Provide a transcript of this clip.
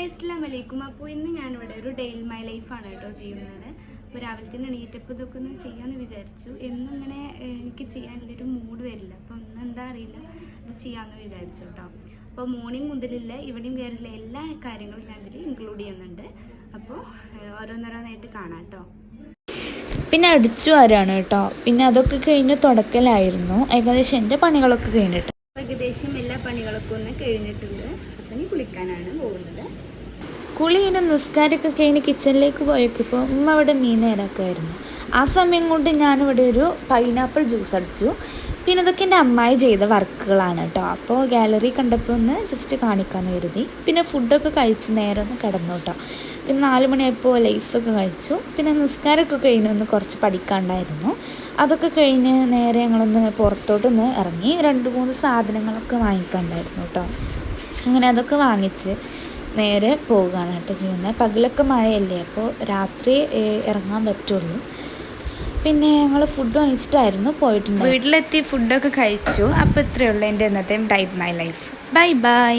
അസ്സലാമു അലൈക്കും. അപ്പോൾ ഇന്ന് ഞാനിവിടെ ഒരു ഡേ ഇൻ മൈ ലൈഫാണ് കേട്ടോ ചെയ്യുന്നത്. അപ്പോൾ രാവിലെ തന്നെ എണീറ്റപ്പോൾ ഇതൊക്കെ ഒന്ന് ചെയ്യാമെന്ന് വിചാരിച്ചു. എന്നും ഇങ്ങനെ എനിക്ക് ചെയ്യാനുള്ളൊരു മൂഡ് വരില്ല. അപ്പോൾ ഒന്നും എന്താ അറിയില്ല, അത് ചെയ്യാമെന്ന് വിചാരിച്ചു കേട്ടോ. അപ്പോൾ മോർണിംഗ് മുതലുള്ള ഇവിടെയും കയറിയുള്ള എല്ലാ കാര്യങ്ങളും ഞാൻ ഇതിൽ ഇൻക്ലൂഡ് ചെയ്യുന്നുണ്ട്. അപ്പോൾ ഓരോന്നോരോന്നായിട്ട് കാണാം കേട്ടോ. പിന്നെ അടിച്ചു വരാണ് കേട്ടോ. പിന്നെ അതൊക്കെ കഴിഞ്ഞ് തുടക്കലായിരുന്നു. ഏകദേശം എൻ്റെ പണികളൊക്കെ കഴിഞ്ഞിട്ട് ഏകദേശം എല്ലാ പണികളൊക്കെ ഒന്ന് കഴിഞ്ഞിട്ടുണ്ട്. അപ്പം ഇനി കുളിക്കാനാണ് പോകുന്നത്. കുളിയിനും നിസ്കാരമൊക്കെ കഴിഞ്ഞ് കിച്ചണിലേക്ക് പോയപ്പോൾ ഉമ്മ അവിടെ മീൻ നേരാക്കുമായിരുന്നു. ആ സമയം കൊണ്ട് ഞാനിവിടെ ഒരു പൈനാപ്പിൾ ജ്യൂസ് അടിച്ചു. പിന്നെ ഇതൊക്കെ എൻ്റെ അമ്മായി ചെയ്ത വർക്കുകളാണ് കേട്ടോ. അപ്പോൾ ഗാലറി കണ്ടപ്പോൾ ഒന്ന് ജസ്റ്റ് കാണിക്കാമെന്ന് കരുതി. പിന്നെ ഫുഡൊക്കെ കഴിച്ച് നേരെ ഒന്ന് കിടന്നു കേട്ടോ. പിന്നെ 4 മണിയായപ്പോൾ ലൈസൊക്കെ കഴിച്ചു. പിന്നെ നിസ്കാരമൊക്കെ കഴിഞ്ഞൊന്ന് കുറച്ച് പഠിക്കാണ്ടായിരുന്നു. അതൊക്കെ കഴിഞ്ഞ് നേരെ ഞങ്ങളൊന്ന് പുറത്തോട്ടൊന്ന് ഇറങ്ങി 2-3 സാധനങ്ങളൊക്കെ വാങ്ങിക്കാണ്ടായിരുന്നു കേട്ടോ. അങ്ങനെ അതൊക്കെ വാങ്ങിച്ച് നേരെ പോവുകയാണ് കേട്ടോ ചെയ്യുന്നത്. പകലൊക്കെ മഴയല്ലേ, അപ്പോൾ രാത്രി ഇറങ്ങാൻ പറ്റുള്ളൂ. പിന്നെ ഞങ്ങൾ ഫുഡ് വാങ്ങിച്ചിട്ടായിരുന്നു പോയിട്ടുണ്ട്. വീട്ടിലെത്തി ഫുഡൊക്കെ കഴിച്ചു. അപ്പോൾ ഇത്രയേ ഉള്ളൂ എൻ്റെ ഇന്നത്തെ day in my life. Bye bye.